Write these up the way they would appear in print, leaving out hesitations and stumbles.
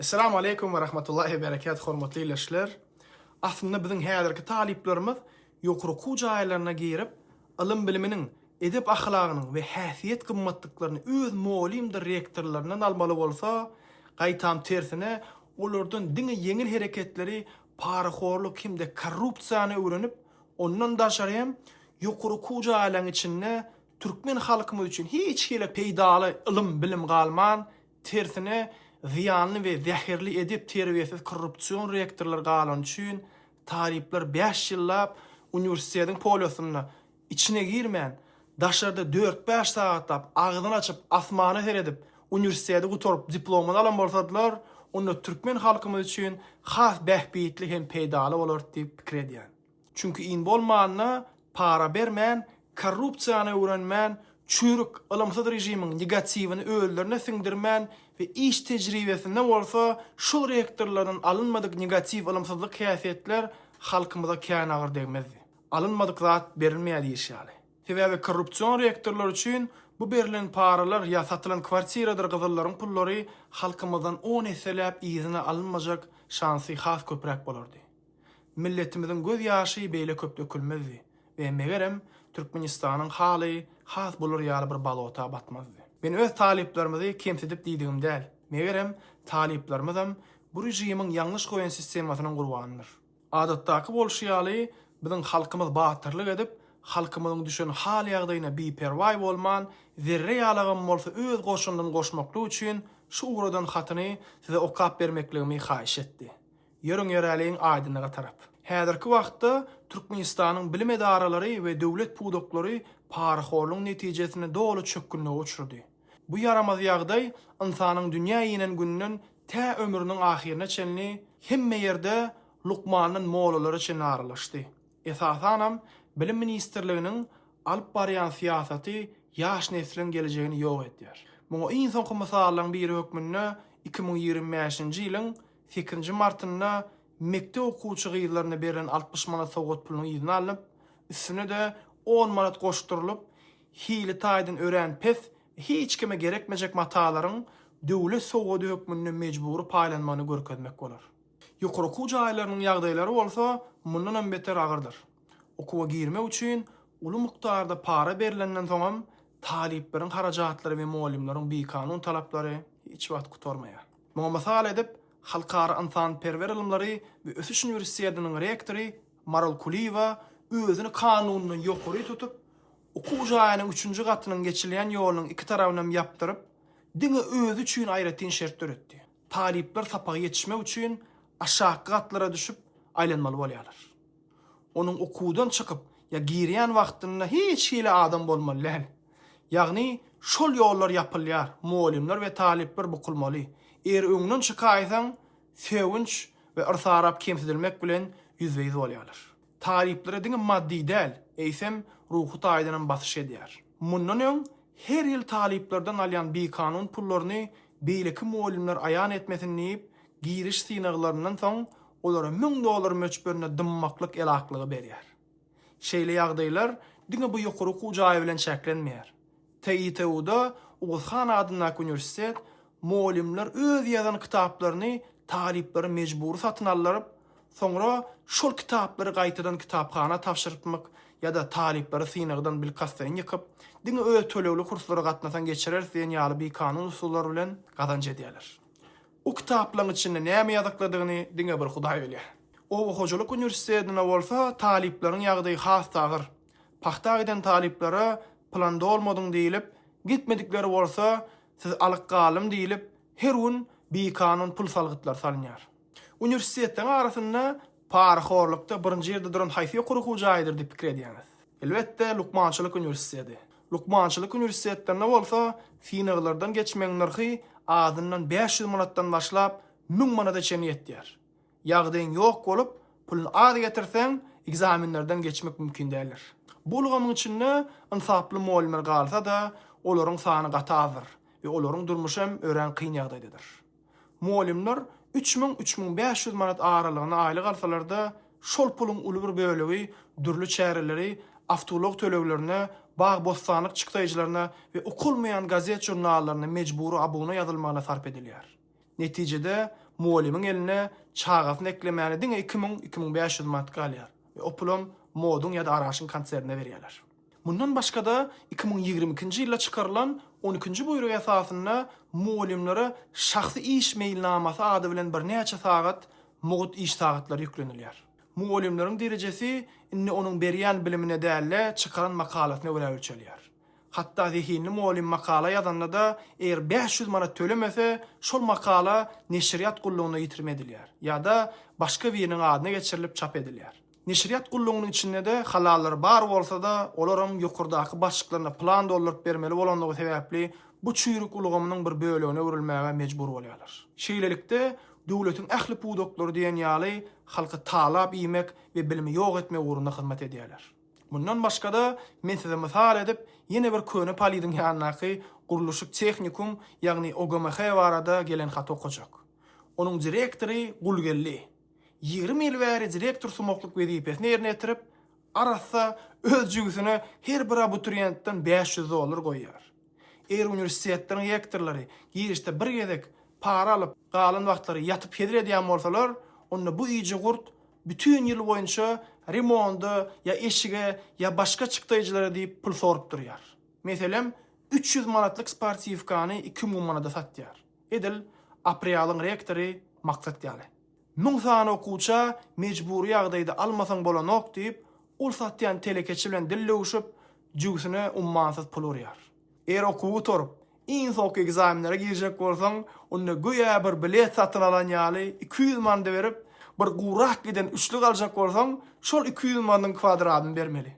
Assalamu alaikum wa rahmatullahi wa barakatuh hormatly ilişler. Aslında bizim häzirki taliplerimiz ýokruky jaýlaryna girip, ilim biliminiň, edep ahlagynyň we häsiýet gymmatlyklaryny öz molimdir rektorlarynyň almaly bolsa, gaýtam tersine olardan diňe ýeňil hereketleri, paraxorluk kimde korrupsiýany öwrenip, ondan daşary hem ýokruky jaýlaryň içinde türkmen halkymyz üçin hiç hile peýdaly ilim bilim galman, tersine ziyanly we zäherli edip terbiýesiz korrupsiýon rektorlar galan üçin talipler 5 ýyllap uniwersitetiň poliosyna içine girmän, daşarda 4-5 sagatlap agzyny açyp asmana seredip uniwersiteti guturup diplomany alan bolsadylar, onda türkmen halkymyz üçin has bähbitli hem peýdaly bolar diýip pikir edýär. Çünki in bolmanyna para bermän, korrupsiýany öwrenmän, çürük ılımsız rejimiň negatiwini öldürne siňdirmän we iş tejribesinde bolsa şol rektorlaryň alınmadyk negativ ılımsızlyk häsiýetler halkymyza kän agyr degmezdi. Alınmadyk zat berilmeýär diýişýär. Sebäbi korrupsiýon rektorlar üçin bu berilen paralar ýa satylan kwartiradyr gyzyllaryň pullary halkymyzdan 10 eselep ýyzyna alınmajak şansy has köprek bolardy. Milletimiziň göz ýaşy beýle köp dökülmezdi we megerem Türkmenistanyň haly has bolar ýaly bir balota batmazdy. Men öz taliplerimizi kemsedip diýdigim däl. Megerem taliplerimizem bu rejimiň ýalňyş goýan sistemasynyň gurbanydyr. Adatdaky bolşýaly biziň halkymyz batyrlyk edip, halkymyzyň düşen hal ýagdaýyna beperway bolman, zerre ýalagym bolsa öz goşundan goşmaklyk üçin şu uradan hatyny size okap bermekligimi haýyş etdi. Ýörüň ýöräligiň aýdynlyga tarap. Häzirki wagtda Türkmenistanyň bilim edaralary we döwlet pudoklary paraxorlugyň netijesinde dolu çökgünlige uçurdy. Bu yaramaz ýagdaý insanyň dünýä ýenen günnün tä ömrüniň ahirine çenli hemme ýerde lukmanyň moğolları üçin aralaşdy. Esasanam bilim ministrliginiň alyp barýan siýasaty ýaş neslin gelejegini ýok etýär. Muňa iň soňky mysallaryň biri hökmünde 2025-nji ýylyň 8-nji martynda mektep okuwçy gyýlaryna berilen 60 manat sowgat puluny ýyzyna alyp, üstüne de 10 manat goşturylyp, hili taýdan ören pes hiç kime gerekmejek matalaryň döwlet sowgady hökmünde mejburi paýlanmany görkezmek bolar. Ýokruky jaýlarynyň ýagdaýlary bolsa, mundan hem beter agyrdyr. Okuwa girmek üçin uly mukdarda para berilenden soňam talipleriň harajatlary we muallimleriň beýkanun talaplary hiç wagt gutarmaýar. Muňa mysal edip, Halkara insan perver ilimleri ve Ösüş Üniversitesi'nin rektori Maral Kuliva özünü kanununu ýokary tutup, okuw jaýynyň 3-nji gatynyň geçilýän ýolunyň iki tarabyny ýaptyryp, diňe özü üçin aýratyn şertler etdi. Talipler sapaga ýetişmek üçin aşağı gatlara düşüp aýlanmaly bolýarlar. Onuň okuwdan çykyp ýa girýän wagtynda hiç hile adam bolmaly. Ýagny şol ýollar ýapylýar, muallimler we talipler bukulmaly. Eğer öňden çykaýsaň, sevinç we irsarap kemsidilmek bilen ýüzbeýiz bolýarlar. Taliplere diňe maddi däl, eýsem ruhy taýdan basyş edýär. Mundan öň her ýyl taliplerden alýan beýkanun pullaryny beýleki muallimler aýan etmesin diýip, giriş synaglaryndan soň olara $1000 möçberine dymmaklyk elaklygy berýär. Şeýle ýagdaýlar diňe bu ýokruky jaý bilen çeklenmeýär. TYT-da Oğuzhan adynyň uniwersitet muallimler öz ýazan kitaplaryny taliplere mejburi satyn alyp, soňra şol kitaplary gaýtadan kitapxana tapşyrtmak ýa-da taliplere synagdan bil kassaýyn ýykyp, diňe öz tölewli kurslara gatnasan geçirer diýen ýaly bir kanun usullary bilen gazanç edýärler. O kitaplaryň içinde näme ýazykladygyny diňe bir Hudaý bilýär. O hojalyk uniwersitetine bolsa talipleriň ýagdaýy has tagyr. Paxta eden taliplere planda bolmadyň diýilip, gitmedikleri bolsa siz alyk galym diýilip, her gün bir kanun pul salgytlar salynýar. Uniwersitetden arasynda paraxorlukda birinji ýerde duran haýsy ýokruky jaýdyr diýip pikir edýäňiz. Elbetde Lukmançylyk uniwersiteti. Lukmançylyk uniwersitetlerinde bolsa, synaglardan geçmeň narhy adyndan 500 manatdan başlap 1000 manata çen ýetýär. Ýagdaýyň ýok bolup, pulny az getirseň, egzaminlerden geçmek mümkin dälir. Bu lugamyň içinde insaply muallimler galsa da, olaryň sany gatazyr we olaryň durmuşy hem ören kyn ýagdaýdadyr. Muallimler 3000-3500 manat aralygyna aýlyk alsalarda şol pulun uly bir bölegi dürli çäreleri, awtolog töleglerine, bağ bostanlyk çykdaýjylaryna we okulmaýan gazet jurnallaryna mejburi abuna ýazylmagyna sarp edilýär. Netijede muallimin eline çağatını eklemäni diňe 2000-2500 manat galýar. Ve o pulum modun ya da araşın konserine berýärler. Bundan başka da 2022-nji ýylda çykarylan 12-nji buyruk esasynda muallimlere şahsy iş mailnamasy ady bilen bir näçe sagat mugut iş sagatlary ýüklenilýär. Muallimleriň derejesi inni onuň berýän bilimine dälle çykaran makalasyna göre ölçelýär. Hatta zihinli muallim makala ýazanda da eger 500 manat tölemese, şol makala neşriyat gullugyna ýitirmedilýär ýa-da başga biriniň adyna geçirilip çap edilýär. Neşriyat gullugynyň içinde de halallar bar bolsa da olaram ýokurdaky başlyklaryna plan doldurup bermeli bolanlygy sebäpli bu çüýrük ulgamynyň bir bölегine öwrilmäge mejbur bolýarlar. Şeýlelikde döwletiň ähli pudoklary diýen ýaly halka talap iýmek we bilimi ýok etmek ugrunda hyzmat edýärler. Bundan başga da men size mysal edip ýene bir köne palydyň ýanynaky guruluşyk tehnikum ýagny OGMH barada gelen hat okujak. Onuň direktory Gulgelli 20 ýyl bäri direktor sumokluk wezipesini ýerine ýetirip, arassa öz jügüsine her bir abiturientden $500 goýýar. Eger universitetleriň rektorlary girişde bir gezek para alyp galan wagtlary ýatyp heder edýän bolsalar, onda bu iýje gurt bütün ýyl boýunça remonda ya eşige ya başga çykdyjylara diýip pul sorup durýar. Meselem 300 manatlyk sportivkany 2000 manata satýar. Edil apreýalyň rektory maksat ýaly. 1000 sany okuwça mejburi ýagdaýda almasaň bolanok diýip, ol satýan telekeçi bilen dilleşip, jügüsine ummansız pul urýar. Eger okuwy torup, iň sok egzaminlere girjek bolsaň, onda goýa bir bilet satyn alan ýaly 200 manat berip, bir gurak giden üçlük aljak bolsaň, şol 200 manatyn kwadratyny bermeli.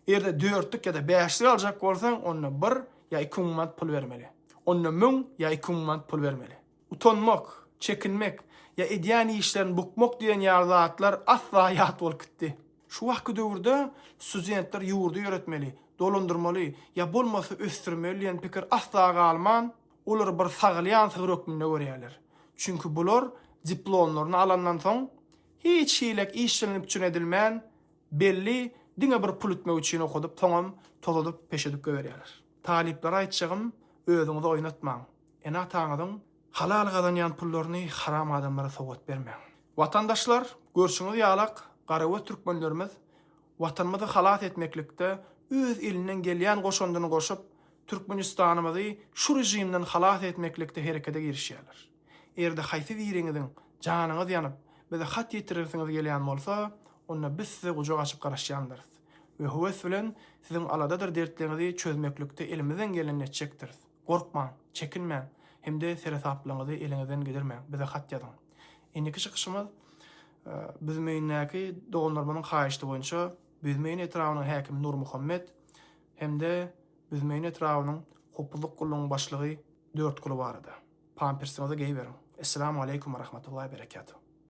Eger 4lük ya da 5lük aljak bolsaň, onda 1 ya 2 manat pul bermeli. Onda 1000 ya 2 manat pul bermeli. Utanmak, çekinmek ya edýän işlerini bukmak diýen ýardatlar asla ýat bolup gitdi. Şu wagty döwürde studentler ýurdu ýöretmeli, dolandyrmaly ya bolmasa ösdürmeli diýen pikir asla galman, olar bir saglyan hökmüne görýärler. Çünkü bular diplomlaryny alandan soň hiç hilek işlenip edilmän belli diňe bir pul ütmek üçin okudyp, toňam tozadyp peşedip göberýärler. Taliplere aýtjagym, özüňizi oýnatmaň. Ena taňyň halal gazanýan pullaryny haram adamlara sowgat bermeň. Watandaşlar, görşüňiz ýalak, garawa türkmenlerimiz watanymyzy halat etmeklikde öz elinden gelýän goşandyny goşup, Türkmenistanymyzy şu rejimden halat etmeklikde herekete girişýärler. Erde haýsy biriňiziň janyňyz ýanyp, bize hat ýetirersiňiz gelýän bolsa, onda biz size gujak açyp garaşýandyryz. We höwes bilen siziň aladadyr dertlerinizi çözmeklikde elimizden geleni etjekdirz. Gorkmaň, çekinmäň, hemde seresaplaňyzy eliňizden gidermäň. Bize hat ýazyň. Endiki çykyşymyz bizim meýnäki doganlarmanyň haýyşdy boýunça bizim meýin etrawynyň häkimi Nur Muhammed hemde bizim meýin etrawynyň hukuk gullugynyň başlygy 4 guly barada. Pampersiňizi geýberiň. Assalamu aleykum we rahmatullahi we berekatuh.